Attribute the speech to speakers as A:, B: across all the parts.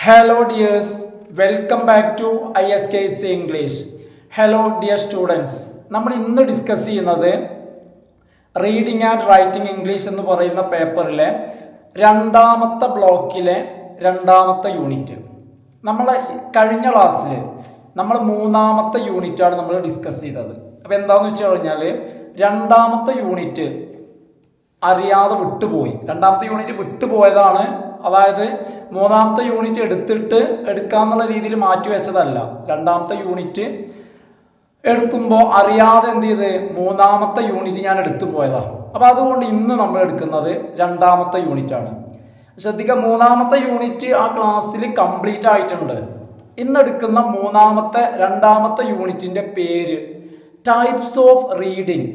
A: Hello dears, welcome back to ISKC English. Hello dear students. നമ്മൾ ഇന്ന് discuss ചെയ്യുന്നത് reading and writing English എന്ന് പറയുന്ന പേപ്പറിലെ രണ്ടാമത്തെ ബ്ലോക്കിലെ രണ്ടാമത്തെ യൂണിറ്റ്. നമ്മൾ കഴിഞ്ഞ ക്ലാസ്സിൽ നമ്മൾ മൂന്നാമത്തെ യൂണിറ്റാണ് നമ്മൾ ഡിസ്കസ് ചെയ്തത്. അപ്പോൾ എന്താണെന്ന് വെച്ച് കഴിഞ്ഞാൽ രണ്ടാമത്തെ യൂണിറ്റ് അറിയാതെ വിട്ടുപോയി. രണ്ടാമത്തെ യൂണിറ്റ് വിട്ടുപോയതാണ്. അതായത് മൂന്നാമത്തെ യൂണിറ്റ് എടുക്കാന്നുള്ള രീതിയിൽ മാറ്റി വെച്ചതല്ല. രണ്ടാമത്തെ യൂണിറ്റ് എടുക്കുമ്പോൾ അറിയാതെ എന്ത് ചെയ്ത് മൂന്നാമത്തെ യൂണിറ്റ് ഞാൻ എടുത്തു പോയതാണ്. അപ്പോൾ അതുകൊണ്ട് ഇന്ന് നമ്മൾ എടുക്കുന്നത് രണ്ടാമത്തെ യൂണിറ്റാണ്. ശ്രദ്ധിക്കുക, മൂന്നാമത്തെ യൂണിറ്റ് ആ ക്ലാസ്സിൽ കംപ്ലീറ്റ് ആയിട്ടുണ്ട്. ഇന്ന് എടുക്കുന്ന രണ്ടാമത്തെ യൂണിറ്റിൻ്റെ പേര് types of reading,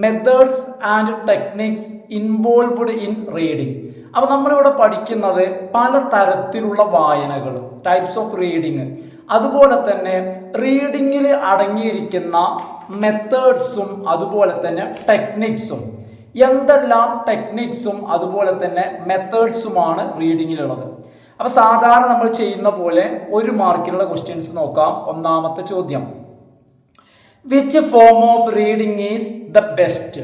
A: methods and techniques involved in reading. അപ്പോൾ നമ്മളിവിടെ പഠിക്കുന്നത് പല തരത്തിലുള്ള വായനകൾ, ടൈപ്സ് ഓഫ് റീഡിങ്, അതുപോലെ തന്നെ റീഡിങ്ങിൽ അടങ്ങിയിരിക്കുന്ന മെത്തേഡ്സും അതുപോലെ തന്നെ ടെക്നിക്സും. എന്തെല്ലാം ടെക്നിക്സും അതുപോലെ തന്നെ മെത്തേഡ്സുമാണ് റീഡിങ്ങിലുള്ളത്. അപ്പോൾ സാധാരണ നമ്മൾ ചെയ്യുന്ന പോലെ ഒരു മാർക്കിനുള്ള ക്വസ്റ്റ്യൻസ് നോക്കാം. ഒന്നാമത്തെ ചോദ്യം, which form of reading is the best?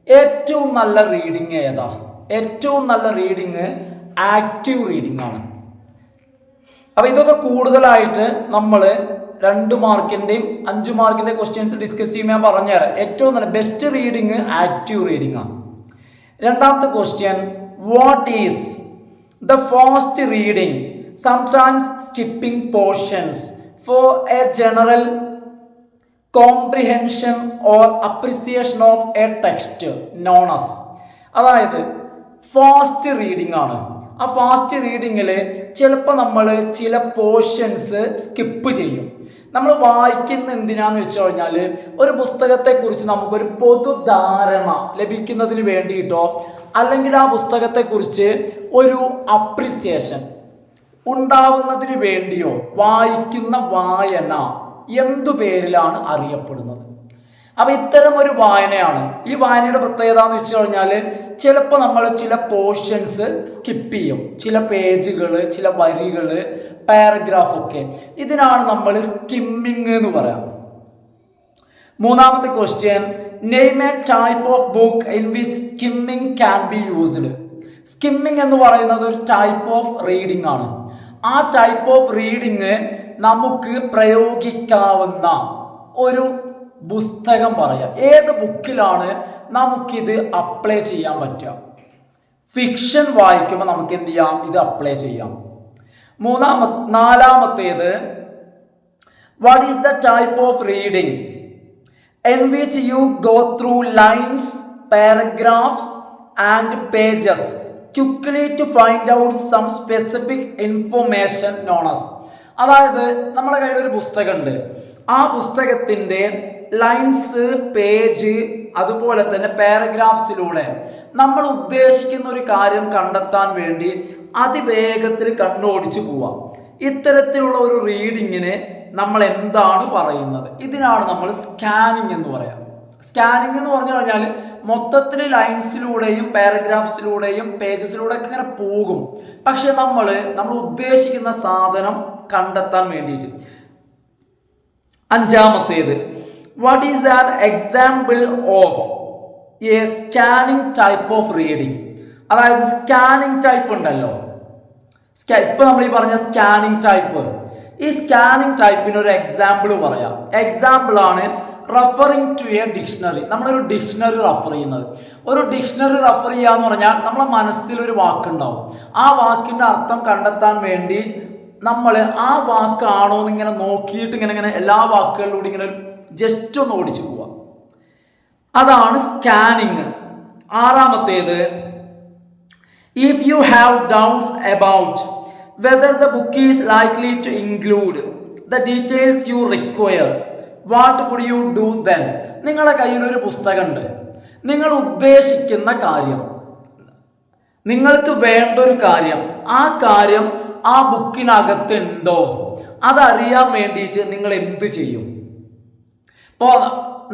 A: ഏറ്റവും നല്ല റീഡിങ് ഏതാ? ഏറ്റവും നല്ല റീഡിങ് ആക്റ്റീവ് റീഡിംഗ് ആണ്. അപ്പൊ ഇതൊക്കെ കൂടുതലായിട്ട് നമ്മൾ 2 മാർക്കിന്റെയും 5 മാർക്കിന്റെ ക്വസ്റ്റ്യൻസ് ഡിസ്കസ് ചെയ്യുമ്പോൾ ഞാൻ പറഞ്ഞുതരാം. ഏറ്റവും നല്ല ബെസ്റ്റ് റീഡിങ് ആക്റ്റീവ് റീഡിംഗ് ആണ്. രണ്ടാമത്തെ question, what is the fast reading sometimes skipping portions for a general comprehension or appreciation of a text known as. അതായത് ഫാസ്റ്റ് റീഡിംഗ് ആണ്. ആ ഫാസ്റ്റ് റീഡിങ്ങിൽ ചിലപ്പോൾ നമ്മൾ ചില പോർഷൻസ് സ്കിപ്പ് ചെയ്യും. നമ്മൾ വായിക്കുന്ന എന്തിനാന്ന് വെച്ച് കഴിഞ്ഞാൽ ഒരു പുസ്തകത്തെക്കുറിച്ച് നമുക്കൊരു പൊതുധാരണ ലഭിക്കുന്നതിന് വേണ്ടിയിട്ടോ അല്ലെങ്കിൽ ആ പുസ്തകത്തെക്കുറിച്ച് ഒരു അപ്രിസിയേഷൻ ഉണ്ടാവുന്നതിന് വേണ്ടിയോ വായിക്കുന്ന വായന എന്തു പേരിലാണ് അറിയപ്പെടുന്നത്? അപ്പൊ ഇത്തരം ഒരു വായനയാണ്. ഈ വായനയുടെ പ്രത്യേകത എന്ന് വെച്ച് കഴിഞ്ഞാൽ ചിലപ്പോൾ നമ്മൾ ചില പോർഷൻസ് സ്കിപ്പ് ചെയ്യും, ചില പേജുകൾ, ചില വരികൾ, പാരഗ്രാഫ് ഒക്കെ. ഇതിനാണ് നമ്മൾ സ്കിമ്മിങ് എന്ന് പറയാം. മൂന്നാമത്തെ question, name A type of book in which skimming can be used. Skimming എന്ന് പറയുന്നത് ഒരു ടൈപ്പ് ഓഫ് റീഡിംഗ് ആണ്. ആ ടൈപ്പ് ഓഫ് റീഡിങ് നമുക്ക് പ്രയോഗിക്കാവുന്ന ഒരു പുസ്തകം പറയാം. ഏത് ബുക്കിലാണ് നമുക്കിത് അപ്ലൈ ചെയ്യാൻ പറ്റുക? ഫിക്ഷൻ വായിക്കുമ്പോൾ നമുക്ക് എന്ത് ചെയ്യാം? ഇത് അപ്ലൈ ചെയ്യാം. നാലാമത്തേത്, what is the type of reading in which you go through lines, paragraphs and pages quickly to find out some specific information known as. അതായത് നമ്മുടെ കയ്യിൽ ഒരു പുസ്തകമുണ്ട്. ആ പുസ്തകത്തിൻ്റെ ലൈൻസ്, പേജ്, അതുപോലെ തന്നെ പാരഗ്രാഫ്സിലൂടെ നമ്മൾ ഉദ്ദേശിക്കുന്ന ഒരു കാര്യം കണ്ടെത്താൻ വേണ്ടി അതിവേഗത്തിൽ കണ്ണോടിച്ചു പോവാം. ഇത്തരത്തിലുള്ള ഒരു റീഡിങ്ങിന് നമ്മൾ എന്താണ് പറയുന്നത്? ഇതിനാണ് നമ്മൾ സ്കാനിങ് എന്ന് പറയാം. സ്കാനിങ് എന്ന് പറഞ്ഞു കഴിഞ്ഞാൽ മൊത്തത്തിൽ ലൈൻസിലൂടെയും പാരഗ്രാഫ്സിലൂടെയും പേജസിലൂടെ ഒക്കെ ഇങ്ങനെ പോകും. പക്ഷെ നമ്മൾ ഉദ്ദേശിക്കുന്ന സാധനം കണ്ടെത്താൻ വേണ്ടിയിട്ട്. അഞ്ചാമത്തേത്, what is an example of a scanning type of reading? അതായത് സ്കാനിങ് ടൈപ്പ് ഉണ്ടല്ലോ, ഇപ്പൊ നമ്മൾ ഈ പറഞ്ഞ സ്കാനിങ് ടൈപ്പ്, ഈ സ്കാനിങ് ടൈപ്പിന് ഒരു എക്സാമ്പിൾ പറയാം. എക്സാമ്പിൾ ആണ് റെഫറിങ് ടു എ ഡിക്ഷണറി. നമ്മളൊരു ഡിക്ഷണറി റെഫർ ചെയ്യുന്നത്. ഒരു ഡിക്ഷണറി റെഫർ ചെയ്യാന്ന് പറഞ്ഞാൽ നമ്മളെ മനസ്സിൽ ഒരു വാക്കുണ്ടാവും. ആ വാക്കിന്റെ അർത്ഥം കണ്ടെത്താൻ വേണ്ടി നമ്മൾ ആ വാക്കാണോ എന്ന് ഇങ്ങനെ നോക്കിയിട്ട് ഇങ്ങനെ എല്ലാ വാക്കുകളിലൂടെ ഇങ്ങനെ ജസ്റ്റ് ഒന്ന് ഓടിച്ചു പോവാം. അതാണ് സ്കാനിങ്. ആറാമത്തേത്, if you have doubts about whether the book is likely to include the details you require, what would you do then? നിങ്ങളുടെ കയ്യിൽ ഒരു പുസ്തകമുണ്ട്. നിങ്ങൾ ഉദ്ദേശിക്കുന്ന കാര്യം, നിങ്ങൾക്ക് വേണ്ട ഒരു കാര്യം, ആ കാര്യം ആ ബുക്കിനകത്ത് ഉണ്ടോ അതറിയാൻ വേണ്ടിയിട്ട് നിങ്ങൾ എന്ത് ചെയ്യും? ഇപ്പോൾ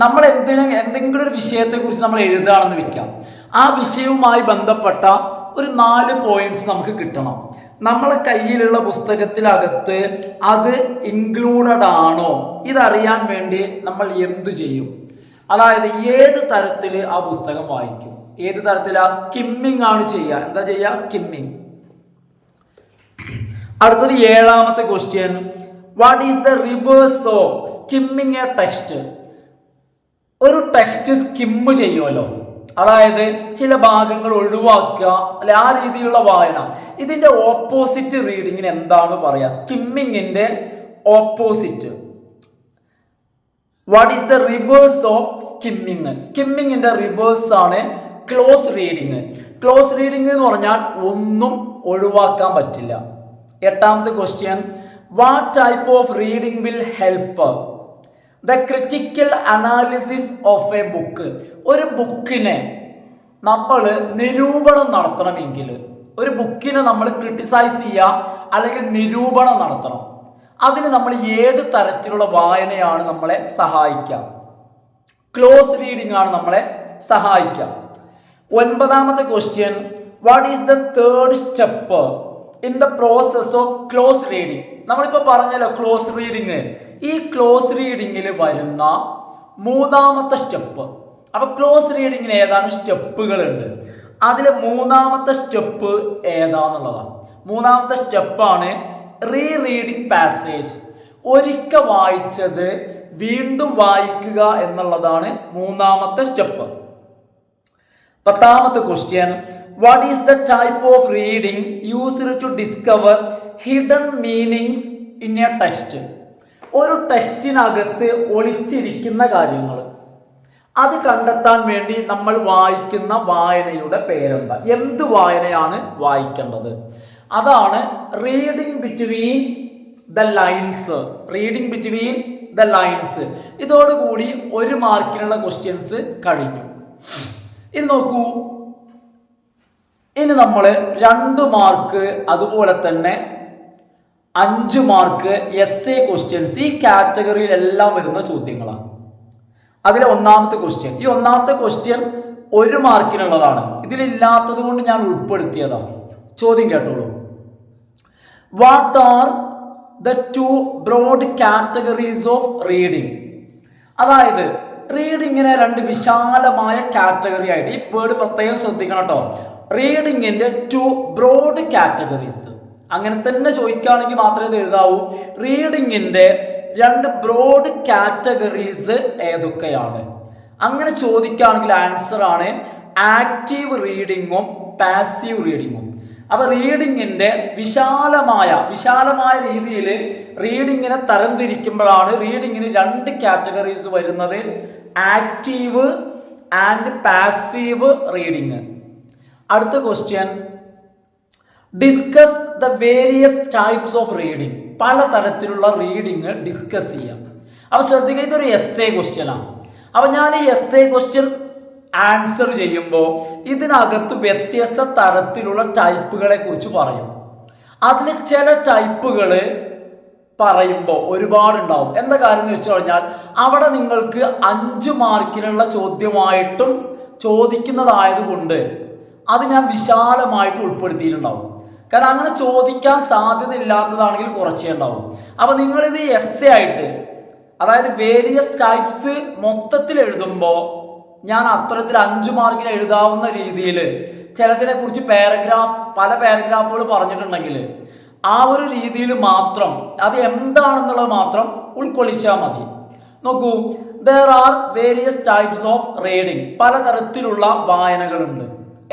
A: നമ്മൾ എന്തെങ്കിലും ഒരു വിഷയത്തെക്കുറിച്ച് നമ്മൾ എഴുതുകയാണെന്ന് വെക്കാം. ആ വിഷയവുമായി ബന്ധപ്പെട്ട ഒരു 4 പോയിന്റ്സ് നമുക്ക് കിട്ടണം. നമ്മളെ കയ്യിലുള്ള പുസ്തകത്തിനകത്ത് അത് ഇൻക്ലൂഡഡ് ആണോ ഇതറിയാൻ വേണ്ടി നമ്മൾ എന്തു ചെയ്യും? അതായത് ഏത് തരത്തിൽ ആ പുസ്തകം വായിക്കും? ഏത് തരത്തിൽ? ആ സ്കിമ്മിങ് ആണ് ചെയ്യുക. എന്താ ചെയ്യുക? സ്കിമ്മിങ്. അടുത്തത് 7ാമത്തെ question. What is the reverse of skimming a text? ഒരു ടെക്സ്റ്റ് സ്കിമ്മ് ചെയ്യുമല്ലോ, അതായത് ചില ഭാഗങ്ങൾ ഒഴിവാക്കുക, അല്ലെ, ആ രീതിയിലുള്ള വായന. ഇതിന്റെ ഓപ്പോസിറ്റ് റീഡിങ്ങിന് എന്താണ് പറയാ? സ്കിമ്മിങ്ങിന്റെ opposite. What is the reverse of skimming? സ്കിമ്മിങ്ങിന്റെ റിവേഴ്സ് ആണ് ക്ലോസ് റീഡിങ്. ക്ലോസ് റീഡിങ് എന്ന് പറഞ്ഞാൽ ഒന്നും ഒഴിവാക്കാൻ പറ്റില്ല. 8ാമത്തെ question. What type of reading will help the critical analysis of a book? ഒരു ബുക്കിനെ നമ്മൾ നിരൂപണം നടത്തണമെങ്കിൽ, ഒരു ബുക്കിനെ നമ്മൾ ക്രിട്ടിസൈസ് ചെയ്യുക അല്ലെങ്കിൽ നിരൂപണം നടത്തണം, അതിന് നമ്മൾ ഏത് തരത്തിലുള്ള വായനയാണ് നമ്മളെ സഹായിക്കുക? ക്ലോസ് റീഡിംഗ് ആണ് നമ്മളെ സഹായിക്കുക. 9ാമത്തെ question. What is the third step in the process of close reading? നമ്മളിപ്പോൾ പറഞ്ഞല്ലോ ക്ലോസ് റീഡിങ്. ഈ ക്ലോസ് റീഡിങ്ങിൽ വരുന്ന 3ാമത്തെ സ്റ്റെപ്പ്. അപ്പൊ ക്ലോസ് റീഡിങ്ങിന് ഏതാനും സ്റ്റെപ്പുകൾ ഉണ്ട്. അതിൽ 3ാമത്തെ സ്റ്റെപ്പ് ഏതാന്നുള്ളതാണ്. 3ാമത്തെ സ്റ്റെപ്പാണ് റീ റീഡിങ് പാസേജ്. ഒരിക്കൽ വായിച്ചത് വീണ്ടും വായിക്കുക എന്നുള്ളതാണ് 3ാമത്തെ സ്റ്റെപ്പ്. 10ാമത്തെ question. What is the type of reading used to discover hidden meanings in a text? ഒരു ടെക്സ്റ്റിനകത്ത് ഒളിച്ചിരിക്കുന്ന കാര്യങ്ങൾ അത് കണ്ടെത്താൻ വേണ്ടി നമ്മൾ വായിക്കുന്ന വായനയുടെ പേരെന്താ? എന്ത് വായനയാണ് വായിക്കേണ്ടത്? അതാണ് reading between the lines. Reading between the lines. ഇതോടുകൂടി 1 മാർക്കിനുള്ള ക്വസ്റ്റ്യൻസ് കഴിഞ്ഞു. ഇത് നോക്കൂ, ഇനി നമ്മൾ 2 മാർക്ക് അതുപോലെ തന്നെ 5 മാർക്ക് എസ്എ ക്വസ്റ്റ്യൻസ് ഈ കാറ്റഗറിയിലെല്ലാം വരുന്ന ചോദ്യങ്ങളാണ്. അതിലെ 1ാമത്തെ ക്വസ്റ്റ്യൻ. ഈ 1ാമത്തെ ക്വസ്റ്റ്യൻ 1 മാർക്കിനുള്ളതാണ്. ഇതിലില്ലാത്തത് കൊണ്ട് ഞാൻ ഉൾപ്പെടുത്തിയതാണ്. ചോദ്യം കേട്ടോളൂ. What are the 2 broad categories of reading? അതായത് റീഡിങ്ങിനെ 2 വിശാലമായ കാറ്റഗറി ആയിട്ട്, ഈ വേർഡ് പ്രത്യേകം ശ്രദ്ധിക്കണം കേട്ടോ. റീഡിങ്ങിന്റെ 2 ബ്രോഡ് കാറ്റഗറീസ്. അങ്ങനെ തന്നെ ചോദിക്കുകയാണെങ്കിൽ മാത്രമേ ഇത് എഴുതാവൂ. റീഡിങ്ങിന്റെ 2 ബ്രോഡ് കാറ്റഗറീസ് ഏതൊക്കെയാണ്? അങ്ങനെ ചോദിക്കുകയാണെങ്കിൽ ആൻസർ ആണ് ആക്റ്റീവ് റീഡിങ്ങും പാസീവ് റീഡിങ്ങും. അപ്പൊ റീഡിങ്ങിന്റെ വിശാലമായ രീതിയിൽ റീഡിങ്ങിനെ തരംതിരിക്കുമ്പോഴാണ് റീഡിങ്ങിന് 2 കാറ്റഗറീസ് വരുന്നത്: ആക്റ്റീവ് ആൻഡ് പാസീവ് റീഡിങ്. അടുത്ത question. Discuss the various types of reading. പലതരത്തിലുള്ള റീഡിങ് ഡിസ്കസ് ചെയ്യാം. അപ്പൊ ശ്രദ്ധിക്കുക, ഇതൊരു എസ്എ ക്വസ്റ്റ്യൻ ആണ്. അപ്പൊ ഞാൻ ഈ എസ്എ ക്വസ്റ്റ്യൻ ആൻസർ ചെയ്യുമ്പോൾ ഇതിനകത്ത് വ്യത്യസ്ത തരത്തിലുള്ള ടൈപ്പുകളെ കുറിച്ച് പറയും. അതിൽ ചില ടൈപ്പുകൾ പറയുമ്പോൾ ഒരുപാടുണ്ടാവും. എന്താ കാര്യം എന്ന് വെച്ച് കഴിഞ്ഞാൽ അവിടെ നിങ്ങൾക്ക് 5 മാർക്കിനുള്ള ചോദ്യമായിട്ടും ചോദിക്കുന്നതായതുകൊണ്ട് അത് ഞാൻ വിശാലമായിട്ട് ഉൾപ്പെടുത്തിയിട്ടുണ്ടാവും. കാരണം അങ്ങനെ ചോദിക്കാൻ സാധ്യത ഇല്ലാത്തതാണെങ്കിൽ കുറച്ചേ ഉണ്ടാവും. അപ്പൊ നിങ്ങളിത് എസ്എ ആയിട്ട്, അതായത് വേരിയസ് ടൈപ്സ് മൊത്തത്തിൽ എഴുതുമ്പോൾ ഞാൻ അത്തരത്തിൽ 5 മാർക്കിന് എഴുതാവുന്ന രീതിയിൽ ചിലതിനെ കുറിച്ച് പല പാരഗ്രാഫുകൾ പറഞ്ഞിട്ടുണ്ടെങ്കിൽ ആ ഒരു രീതിയിൽ മാത്രം അത് എന്താണെന്നുള്ളത് മാത്രം ഉൾക്കൊള്ളിച്ചാൽ മതി. നോക്കൂ, there are various types of reading. പലതരത്തിലുള്ള വായനകളുണ്ട്.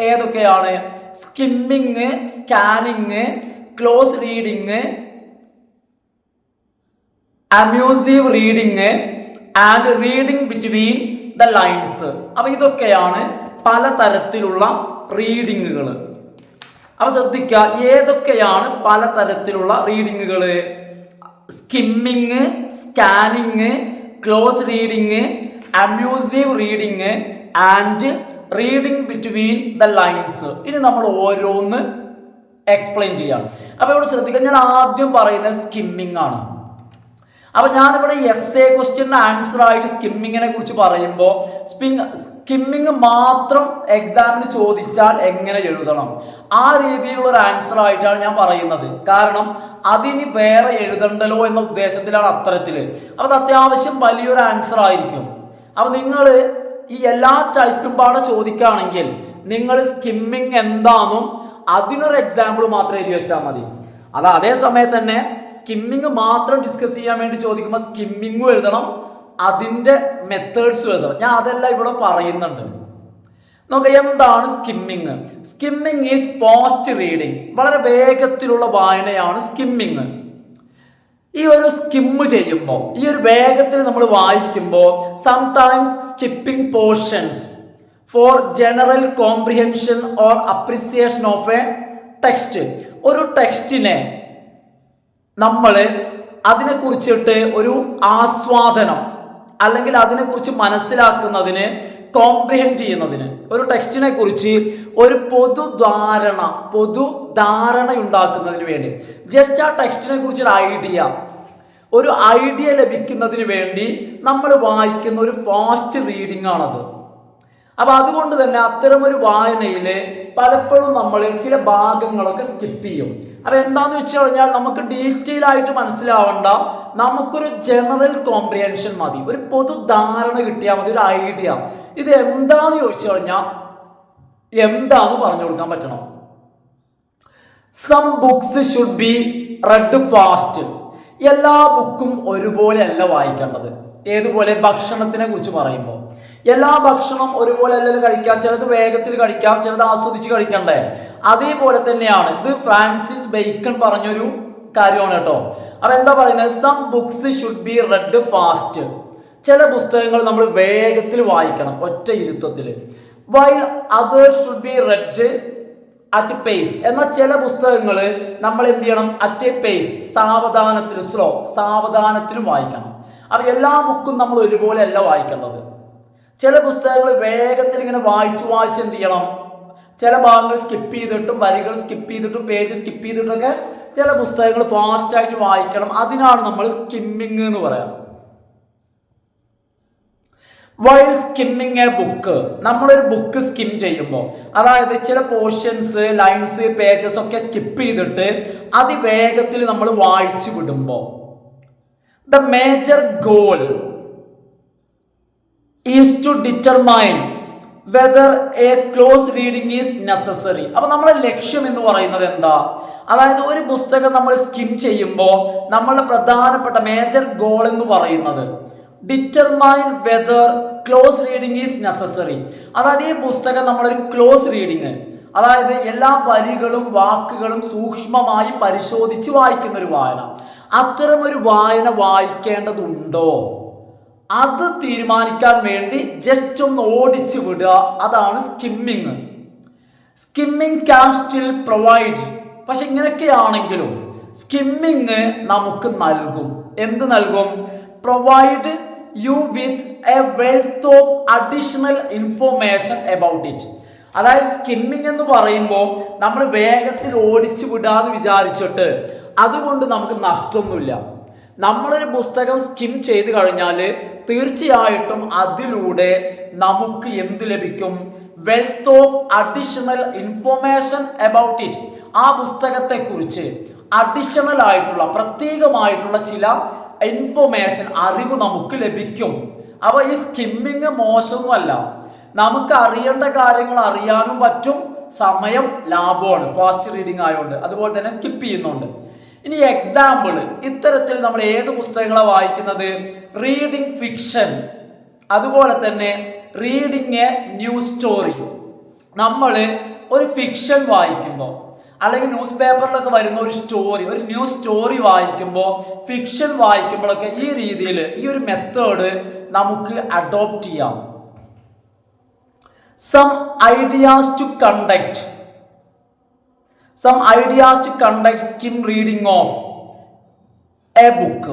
A: ഏതൊക്കെയാണ്? Skimming, scanning, close reading, immersive reading and reading between the lines. അപ്പൊ ഇതൊക്കെയാണ് പലതരത്തിലുള്ള റീഡിങ്ങുകൾ. അപ്പൊ ശ്രദ്ധിക്കുക, ഏതൊക്കെയാണ് പലതരത്തിലുള്ള റീഡിങ്ങുകൾ? Skimming, scanning, close reading, immersive reading and reading between the lines. ഇനി നമ്മൾ ഓരോന്ന് എക്സ്പ്ലെയിൻ ചെയ്യാം. അപ്പൊ ഇവിടെ ശ്രദ്ധിക്കുക, ഞാൻ ആദ്യം പറയുന്നത് സ്കിമ്മിങ് ആണ്. അപ്പൊ ഞാനിവിടെ എസ് എ ക്വസ്റ്റ്യന്റെ ആൻസർ ആയിട്ട് സ്കിമ്മിങ്ങിനെ കുറിച്ച് പറയുമ്പോൾ സ്കിമ്മിങ് മാത്രം എക്സാമിന് ചോദിച്ചാൽ എങ്ങനെ എഴുതണം ആ രീതിയിലുള്ള ഒരു ആൻസർ ആയിട്ടാണ് ഞാൻ പറയുന്നത്. കാരണം അതിന് വേറെ എഴുതണ്ടല്ലോ എന്ന ഉദ്ദേശത്തിലാണ് അത്തരത്തില്. അപ്പൊ അത് അത്യാവശ്യം വലിയൊരു ആൻസർ ആയിരിക്കും. അപ്പൊ നിങ്ങൾ ഈ എല്ലാ ടൈപ്പും പാടെ ചോദിക്കുകയാണെങ്കിൽ നിങ്ങൾ സ്കിമ്മിങ് എന്താണെന്നും അതിനൊരു എക്സാമ്പിൾ മാത്രം എഴുതി വെച്ചാൽ മതി. അത് അതേ സമയത്ത് തന്നെ സ്കിമ്മിങ് മാത്രം ഡിസ്കസ് ചെയ്യാൻ വേണ്ടി ചോദിക്കുമ്പോൾ സ്കിമ്മിങ്ങും എഴുതണം, അതിൻ്റെ മെത്തേഡ്സും എഴുതണം. ഞാൻ അതെല്ലാം ഇവിടെ പറയുന്നുണ്ട്. നോക്കാം എന്താണ് skimming. Skimming is fast reading, വളരെ വേഗത്തിലുള്ള വായനയാണ് സ്കിമ്മിങ്. ഈ ഒരു സ്കിമ്മ് ചെയ്യുമ്പോൾ, ഈ ഒരു വേഗത്തിൽ നമ്മൾ വായിക്കുമ്പോൾ sometimes skipping portions four general comprehension or appreciation of a text. ഒരു ടെക്സ്റ്റിനെ നമ്മൾ അതിനെക്കുറിച്ചിട്ട് ഒരു ആസ്വാദനം അല്ലെങ്കിൽ അതിനെക്കുറിച്ച് മനസ്സിലാക്കുന്നതിന്, കോംപ്രിഹെൻഡ് ചെയ്യുന്നതിന്, ഒരു ടെക്സ്റ്റിനെ കുറിച്ച് ഒരു പൊതുധാരണ ഉണ്ടാക്കുന്നതിന് വേണ്ടി, ജസ്റ്റ് ആ ടെക്സ്റ്റിനെ കുറിച്ച് ഒരു ഐഡിയ ലഭിക്കുന്നതിന് വേണ്ടി നമ്മൾ വായിക്കുന്ന ഒരു ഫാസ്റ്റ് റീഡിംഗ് ആണത്. അപ്പൊ അതുകൊണ്ട് തന്നെ അത്തരം ഒരു വായനയിൽ പലപ്പോഴും നമ്മൾ ചില ഭാഗങ്ങളൊക്കെ സ്കിപ്പ് ചെയ്യും. അപ്പൊ എന്താന്ന് വെച്ച് കഴിഞ്ഞാൽ നമുക്ക് ഡീറ്റെയിൽ ആയിട്ട് മനസ്സിലാവണ്ട, നമുക്കൊരു ജനറൽ കോംപ്രിഹെൻഷൻ മതി, ഒരു പൊതുധാരണ കിട്ടിയാൽ മതി, ഒരു ഐഡിയ. ഇത് എന്താന്ന് ചോദിച്ചു കഴിഞ്ഞാൽ എന്താന്ന് പറഞ്ഞു കൊടുക്കാൻ പറ്റണം. Some books should be read fast. എല്ലാ ബുക്കും ഒരുപോലെ അല്ല വായിക്കേണ്ടത്. ഏതുപോലെ? ഭക്ഷണത്തിനെ കുറിച്ച് പറയുമ്പോൾ എല്ലാ ഭക്ഷണം ഒരുപോലെ അല്ലല്ലോ കഴിക്കാം. ചിലത് വേഗത്തിൽ കഴിക്കാം, ചിലത് ആസ്വദിച്ച് കഴിക്കണ്ടേ. അതേപോലെ തന്നെയാണ് ഇത് ഫ്രാൻസിസ് ബേക്കൺ പറഞ്ഞൊരു കാര്യമാണ് കേട്ടോ. അപ്പൊ എന്താ പറയുന്നത്? Some books should be read fast. ചില പുസ്തകങ്ങൾ നമ്മൾ വേഗത്തിൽ വായിക്കണം, ഒറ്റ ഇരുത്തത്തിൽ. While others should be read at pace. എന്നാൽ ചില പുസ്തകങ്ങൾ നമ്മൾ എന്ത് ചെയ്യണം? അറ്റ് എ പേസ്, സാവധാനത്തിൽ, സാവധാനത്തിലും വായിക്കണം. അപ്പൊ എല്ലാ ബുക്കും നമ്മൾ ഒരുപോലെ അല്ല വായിക്കേണ്ടത്. ചില പുസ്തകങ്ങൾ വേഗത്തിൽ ഇങ്ങനെ വായിച്ച് എന്ത് ചെയ്യണം? ചില ഭാഗങ്ങൾ സ്കിപ്പ് ചെയ്തിട്ടും, വരികൾ സ്കിപ്പ് ചെയ്തിട്ടും, പേജ് സ്കിപ്പ് ചെയ്തിട്ടൊക്കെ ചില പുസ്തകങ്ങൾ ഫാസ്റ്റ് ആയിട്ട് വായിക്കണം. അതിനാണ് നമ്മൾ സ്കിമ്മിങ് എന്ന് പറയാം. വൈൽ സ്കിമ്മിങ് എ ബുക്ക്, നമ്മളൊരു ബുക്ക് സ്കിം ചെയ്യുമ്പോൾ, അതായത് ചില പോർഷൻസ്, ലൈൻസ്, പേജസ് ഒക്കെ സ്കിപ്പ് ചെയ്തിട്ട് അതിവേഗത്തിൽ നമ്മൾ വായിച്ചു വിടുമ്പോൾ, the major goal is to determine whether a close reading is necessary. അപ്പൊ നമ്മുടെ ലക്ഷ്യം എന്ന് പറയുന്നത് എന്താ? അതായത് ഒരു പുസ്തകം നമ്മൾ സ്കിം ചെയ്യുമ്പോൾ നമ്മളുടെ പ്രധാനപ്പെട്ട മേജർ ഗോൾ എന്ന് പറയുന്നത് determine whether close reading is necessary. അതായത് ഈ പുസ്തകം നമ്മളൊരു ക്ലോസ് റീഡിങ്, അതായത് എല്ലാ വരികളും വാക്കുകളും സൂക്ഷ്മമായി പരിശോധിച്ച് വായിക്കുന്ന ഒരു വായന, അത്തരം ഒരു വായന വായിക്കേണ്ടതുണ്ടോ അത് തീരുമാനിക്കാൻ വേണ്ടി ജസ്റ്റ് ഒന്ന് ഓടിച്ചു വിടുക, അതാണ് skimming. Skimming can still provide. പക്ഷെ ഇങ്ങനെയൊക്കെയാണെങ്കിലും സ്കിമ്മിങ് നമുക്ക് നൽകും. എന്ത് നൽകും? Provide you with a wealth of additional information about it. അതായത് സ്കിമ്മിങ് എന്ന് പറയുമ്പോൾ നമ്മൾ വേഗത്തിൽ ഓടിച്ചു വിടാന്ന് വിചാരിച്ചിട്ട് അതുകൊണ്ട് നമുക്ക് നഷ്ടമൊന്നുമില്ല. നമ്മളൊരു പുസ്തകം സ്കിം ചെയ്ത് കഴിഞ്ഞാൽ തീർച്ചയായിട്ടും അതിലൂടെ നമുക്ക് എന്ത് ലഭിക്കും? Wealth of additional information about it. ആ പുസ്തകത്തെ കുറിച്ച് അഡീഷണൽ ആയിട്ടുള്ള, പ്രത്യേകമായിട്ടുള്ള ചില ഇൻഫോർമേഷൻ, അറിവ് നമുക്ക് ലഭിക്കും. അപ്പൊ ഈ സ്കിമ്മിങ് മോശമൊന്നുമല്ല, നമുക്ക് അറിയേണ്ട കാര്യങ്ങൾ അറിയാനും പറ്റും, സമയം ലാഭമാണ് ഫാസ്റ്റ് റീഡിംഗ് ആയതുകൊണ്ട്. അതുപോലെ തന്നെ സ്കിപ്പ് ചെയ്യുന്നുണ്ട്. ഇനി എക്സാമ്പിൾ, ഇത്തരത്തിൽ നമ്മൾ ഏത് പുസ്തകങ്ങളാണ് വായിക്കുന്നത്? റീഡിംഗ് ഫിക്ഷൻ, അതുപോലെ തന്നെ റീഡിംഗ് എ ന്യൂസ് സ്റ്റോറി. നമ്മൾ ഒരു ഫിക്ഷൻ വായിക്കുമ്പോൾ അല്ലെങ്കിൽ ന്യൂസ് പേപ്പറിലൊക്കെ വരുന്ന ഒരു സ്റ്റോറി, ഒരു ന്യൂസ് സ്റ്റോറി വായിക്കുമ്പോൾ, ഫിക്ഷൻ വായിക്കുമ്പോഴൊക്കെ ഈ രീതിയിൽ, ഈ ഒരു മെത്തേഡ് നമുക്ക് അഡോപ്റ്റ് ചെയ്യാം. Some ideas to conduct skim reading of a book.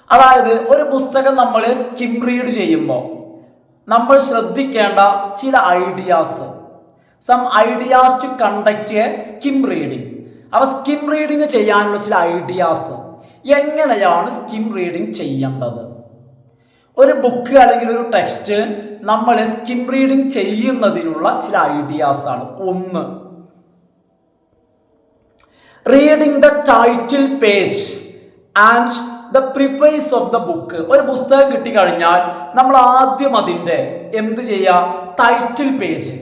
A: അതായത് ഒരു പുസ്തകം നമ്മൾ സ്കിം റീഡ് ചെയ്യുമ്പോൾ നമ്മൾ ശ്രദ്ധിക്കേണ്ട ചില ideas. Some ideas to conduct a skim reading. അപ്പോൾ സ്കിം റീഡിങ് ചെയ്യാനുള്ള ചില ഐഡിയാസ് എങ്ങനെയാണ് സ്കിം റീഡിങ് ചെയ്യേണ്ടത്? ഒരു ബുക്ക് അല്ലെങ്കിൽ ഒരു ടെക്സ്റ്റ് നമ്മൾ സ്കിം റീഡിങ് ചെയ്യുന്നതിനുള്ള ചില ഐഡിയാസ് ആണ്. ഒന്ന്, reading the title page and the preface of the book. ഒരു പുസ്തകം കിട്ടിക്കഴിഞ്ഞാൽ നമ്മൾ ആദ്യം അതിൻ്റെ എന്ത് ചെയ്യുക? ടൈറ്റിൽ പേജ്,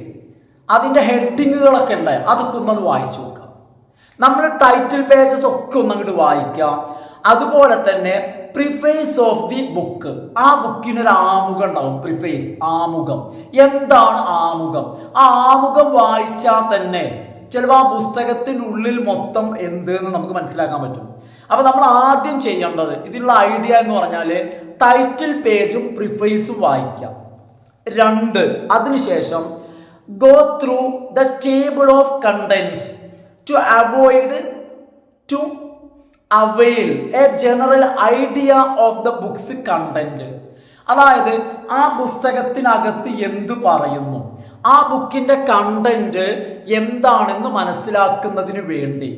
A: അതിൻ്റെ ഹെഡിങ്ങുകളൊക്കെ ഉണ്ട്, അതൊക്കെ ഒന്നത് വായിച്ചു നോക്കുക. നമ്മൾ ടൈറ്റിൽ പേജസ് ഒക്കെ ഒന്നങ്ങോട്ട് വായിക്കുക. അതുപോലെ തന്നെ പ്രിഫേസ് ഓഫ് ദി ബുക്ക്, ആ ബുക്കിനൊരു ആമുഖം ഉണ്ടാവും. പ്രിഫേസ്, ആമുഖം. എന്താണ് ആമുഖം? ആ ആമുഖം വായിച്ചാൽ തന്നെ ചിലപ്പോൾ ആ പുസ്തകത്തിൻ്റെ ഉള്ളിൽ മൊത്തം എന്ത് എന്ന് നമുക്ക് മനസ്സിലാക്കാൻ പറ്റും. അപ്പോൾ നമ്മൾ ആദ്യം ചെയ്യേണ്ടത്, ഇതിനുള്ള ഐഡിയ എന്ന് പറഞ്ഞാൽ ടൈറ്റിൽ പേജും പ്രിഫേസും വായിക്കാം. 2, അതിനുശേഷം go through the table of contents to avail a general idea of the book's content. അതായത് ആ പുസ്തകത്തിനകത്ത് എന്തു പറയുന്നു, ആ ബുക്കിൻ്റെ കണ്ടന്റ് എന്താണെന്ന് മനസ്സിലാക്കുന്നതിന് വേണ്ടി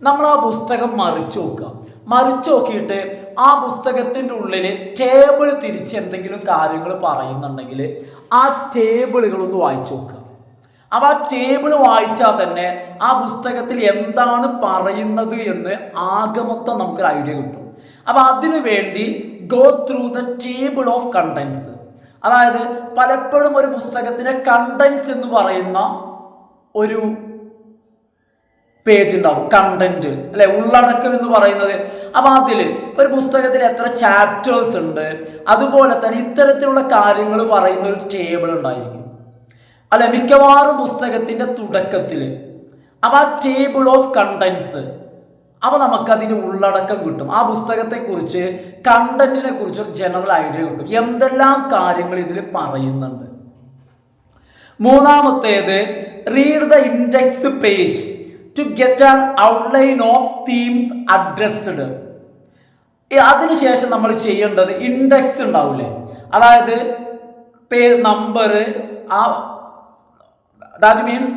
A: നമ്മൾ ആ പുസ്തകം മറിച്ചു നോക്കുക. മറിച്ചു നോക്കിയിട്ട് ആ പുസ്തകത്തിൻ്റെ ഉള്ളിൽ ടേബിൾ തിരിച്ച് എന്തെങ്കിലും കാര്യങ്ങൾ പറയുന്നുണ്ടെങ്കിൽ ആ ടേബിളുകളൊന്ന് വായിച്ചു നോക്കുക. അപ്പോൾ ആ ടേബിൾ വായിച്ചാൽ തന്നെ ആ പുസ്തകത്തിൽ എന്താണ് പറയുന്നത് എന്ന് ആകെ മൊത്തം നമുക്കൊരു ഐഡിയ കിട്ടും. അപ്പോൾ അതിനു വേണ്ടി go through the table of contents. അതായത് പലപ്പോഴും ഒരു പുസ്തകത്തിൻ്റെ കണ്ടൻസ് എന്ന് പറയുന്ന ഒരു പേജ് ഉണ്ടാവും, കണ്ടന്റ് അല്ലെ, ഉള്ളടക്കം എന്ന് പറയുന്നത്. അപ്പൊ അതിൽ ഒരു പുസ്തകത്തിൽ എത്ര ചാപ്റ്റേഴ്സ് ഉണ്ട്, അതുപോലെ തന്നെ ഇത്തരത്തിലുള്ള കാര്യങ്ങൾ പറയുന്ന ഒരു ടേബിൾ ഉണ്ടായിരിക്കും അല്ലെ മിക്കവാറും പുസ്തകത്തിന്റെ തുടക്കത്തിൽ. അപ്പൊ ആ ടേബിൾ ഓഫ് കണ്ടന്റ്സ്, അപ്പൊ നമുക്കതിന്റെ ഉള്ളടക്കം കിട്ടും. ആ പുസ്തകത്തെക്കുറിച്ച്, കണ്ടന്റിനെ കുറിച്ച് ഒരു ജനറൽ ഐഡിയ കിട്ടും, എന്തെല്ലാം കാര്യങ്ങൾ ഇതിൽ പറയുന്നുണ്ട്. മൂന്നാമത്തേത്, read the index page to get an outline of themes addressed. അതിനുശേഷം നമ്മൾ ചെയ്യേണ്ടത് ഇൻഡെക്സ് ഉണ്ടാവില്ലേ, അതായത് page number, that means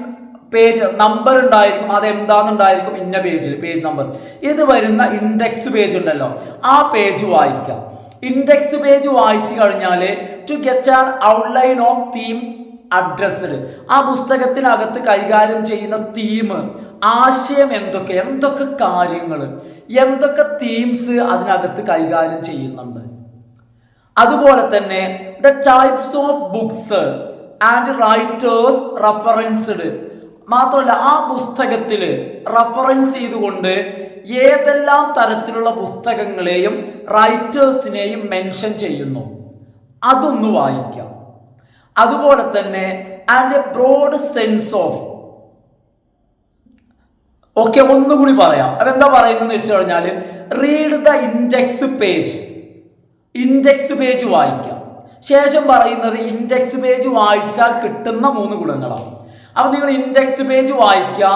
A: page number ഉണ്ടായിരിക്കും, അതെന്താണെന്നുണ്ടായിരിക്കും ഇന്ന പേജിൽ പേജ് നമ്പർ. ഇത് വരുന്ന ഇൻഡെക്സ് പേജ് ഉണ്ടല്ലോ, ആ പേജ് വായിക്കാം. ഇൻഡെക്സ് പേജ് വായിച്ചു കഴിഞ്ഞാൽ to get an outline of theme addressed, ആ പുസ്തകത്തിനകത്ത് കൈകാര്യം ചെയ്യുന്ന തീം, ആശയം എന്തൊക്കെ കാര്യങ്ങൾ, എന്തൊക്കെ തീംസ് അതിനകത്ത് കൈകാര്യം ചെയ്യുന്നുണ്ട്. അതുപോലെ തന്നെ the types of books and writers referenced. മാത്രമല്ല ആ പുസ്തകത്തിൽ റെഫറൻസ് ചെയ്തുകൊണ്ട് ഏതെല്ലാം തരത്തിലുള്ള പുസ്തകങ്ങളെയും റൈറ്റേഴ്സിനെയും മെൻഷൻ ചെയ്യുന്നു, അതൊന്ന് വായിക്കാം. അതുപോലെ തന്നെ and a broad sense of, okay ഒന്നുകൂടി പറയാം. അതെന്താ പറയുന്നത് വെച്ച് കഴിഞ്ഞാൽ read the index page, index page വായിക്കാം. ശേഷം പറയുന്നത് ഇൻഡെക്സ് പേജ് വായിച്ചാൽ കിട്ടുന്ന 3 ഗുണങ്ങളാണ്. അപ്പൊ നിങ്ങൾ ഇൻഡെക്സ് പേജ് വായിക്കുക.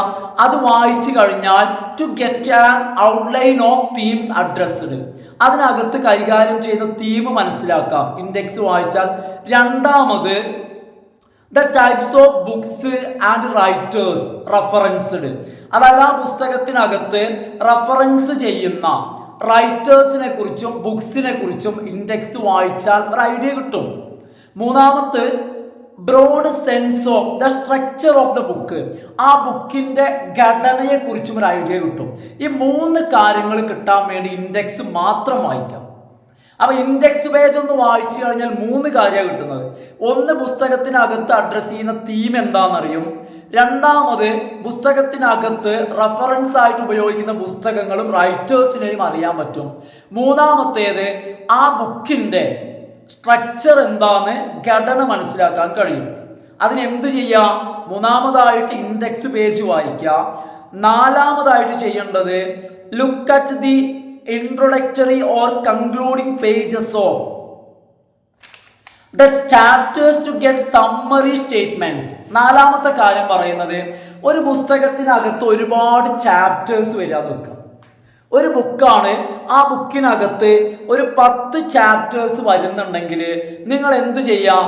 A: അത് വായിച്ചു കഴിഞ്ഞാൽ to get an outline of themes addressed, അതിനകത്ത് കൈകാര്യം ചെയ്യുന്ന തീം മനസ്സിലാക്കാം ഇൻഡെക്സ് വായിച്ചാൽ. രണ്ടാമത് the types of books and writers referenced, അതായത് ആ പുസ്തകത്തിനകത്ത് റെഫറൻസ് ചെയ്യുന്ന റൈറ്റേഴ്സിനെ കുറിച്ചും ബുക്സിനെ കുറിച്ചും ഇൻഡെക്സ് വായിച്ചാൽ ഒരു ഐഡിയ കിട്ടും. മൂന്നാമത് broad sense of the structure of the book, ആ ബുക്കിന്റെ ഘടനയെ കുറിച്ചും ഒരു ഐഡിയ കിട്ടും. ഈ 3 കാര്യങ്ങൾ കിട്ടാൻ വേണ്ടി ഇൻഡെക്സ് മാത്രം വായിക്കാം. അപ്പൊ ഇൻഡെക്സ് പേജ് ഒന്ന് വായിച്ചു കഴിഞ്ഞാൽ 3 കാര്യമാണ് കിട്ടുന്നത്. ഒന്ന്, പുസ്തകത്തിനകത്ത് അഡ്രസ് ചെയ്യുന്ന തീം എന്താണെന്നറിയും. രണ്ടാമത്, പുസ്തകത്തിനകത്ത് റെഫറൻസ് ആയിട്ട് ഉപയോഗിക്കുന്ന പുസ്തകങ്ങളും റൈറ്റേഴ്സിനെയും അറിയാൻ പറ്റും. മൂന്നാമത്തേത്, ആ ബുക്കിന്റെ സ്ട്രക്ചർ എന്താന്ന്, ഘടന മനസ്സിലാക്കാൻ കഴിയും. അതിനെന്ത് ചെയ്യാം? മൂന്നാമതായിട്ട് ഇൻഡെക്സ് പേജ് വായിക്കാം. നാലാമതായിട്ട് ചെയ്യേണ്ടത് look at the introductory or concluding pages of the chapters to get summary statements. നാലാമത്തെ കാര്യം പറയുന്നത്, ഒരു പുസ്തകത്തിനകത്ത് ഒരുപാട് ചാപ്റ്റേഴ്സ് വരാൻ വെക്കാം. ഒരു ബുക്കാണ്, ആ ബുക്കിനകത്ത് ഒരു 10 ചാപ്റ്റേഴ്സ് വരുന്നുണ്ടെങ്കിൽ നിങ്ങൾ എന്ത് ചെയ്യാം?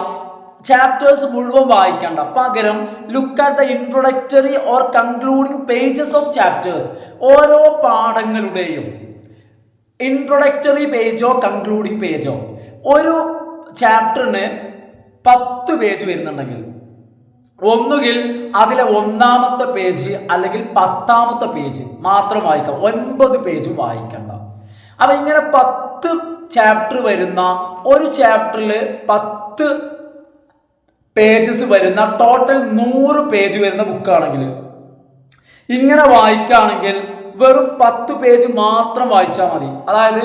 A: ചാപ്റ്റേഴ്സ് മുഴുവൻ വായിക്കണ്ട, പകരം look at the introductory or concluding pages of chapters. ഓരോ പാഠങ്ങളുടെയും ഇൻട്രൊഡക്ടറി പേജോ കൺക്ലൂഡിങ് പേജോ, ഒരു ചാപ്റ്ററിന് 10 പേജ് വരുന്നുണ്ടെങ്കിൽ ഒന്നുകിൽ അതിലെ 1ാമത്തെ പേജ് അല്ലെങ്കിൽ 10ാമത്തെ പേജ് മാത്രം വായിക്കാം, 9 പേജും വായിക്കണ്ട. അപ്പൊ ഇങ്ങനെ 10 ചാപ്റ്റർ വരുന്ന ഒരു ചാപ്റ്ററിൽ 10 പേജസ് വരുന്ന ടോട്ടൽ 100 പേജ് വരുന്ന ബുക്കാണെങ്കിൽ ഇങ്ങനെ വായിക്കുകയാണെങ്കിൽ വെറും 10 പേജ് മാത്രം വായിച്ചാൽ മതി. അതായത്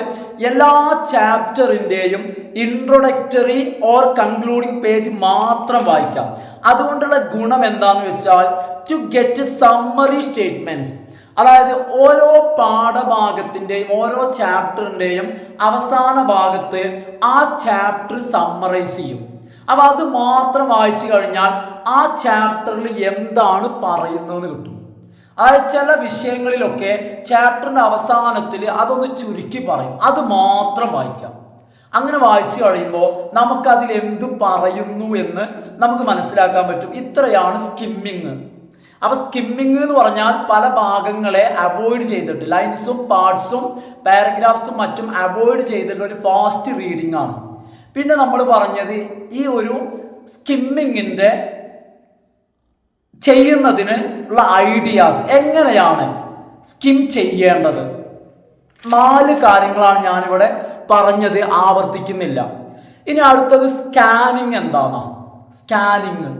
A: എല്ലാ ചാപ്റ്ററിൻ്റെയും ഇൻട്രൊഡക്ടറി ഓർ കൺക്ലൂഡിങ് പേജ് മാത്രം വായിക്കാം. അതുകൊണ്ടുള്ള ഗുണം എന്താന്ന് വെച്ചാൽ ടു ഗെറ്റ് സമ്മറി സ്റ്റേറ്റ്മെന്റ്സ്, അതായത് ഓരോ പാഠഭാഗത്തിൻ്റെയും ഓരോ ചാപ്റ്ററിൻ്റെയും അവസാന ഭാഗത്ത് ആ ചാപ്റ്റർ സമ്മറൈസ് ചെയ്യും. അപ്പൊ അത് മാത്രം വായിച്ചു കഴിഞ്ഞാൽ ആ ചാപ്റ്ററിൽ എന്താണ് പറയുന്നതെന്ന് കിട്ടും. അതായത് ചില വിഷയങ്ങളിലൊക്കെ ചാപ്റ്ററിന്റെ അവസാനത്തിൽ അതൊന്ന് ചുരുക്കി പറയും, അത് മാത്രം വായിക്കാം. അങ്ങനെ വായിച്ചു കഴിയുമ്പോൾ നമുക്ക് അതിൽ എന്തു പറയുന്നു എന്ന് നമുക്ക് മനസ്സിലാക്കാൻ പറ്റും. ഇത്രയാണ് സ്കിമ്മിങ്. അപ്പൊ സ്കിമ്മിങ് എന്ന് പറഞ്ഞാൽ പല ഭാഗങ്ങളെ അവോയ്ഡ് ചെയ്തിട്ട്, ലൈൻസും പാർട്സും പാരഗ്രാഫ്സും മറ്റും അവോയ്ഡ് ചെയ്തിട്ട് ഒരു ഫാസ്റ്റ് റീഡിംഗ് ആണ്. പിന്നെ നമ്മൾ പറഞ്ഞത് ഈ ഒരു സ്കിമ്മിങ്ങിന്റെ ചെയ്യുന്നതിന് ഉള്ള ഐഡിയാസ്, എങ്ങനെയാണ് സ്കിം ചെയ്യേണ്ടത്, 4 കാര്യങ്ങളാണ് ഞാനിവിടെ പറഞ്ഞത്, ആവർത്തിക്കുന്നില്ല. ഇനി അടുത്തത് സ്കാനിങ് എന്താണ്? സ്കാനിങ്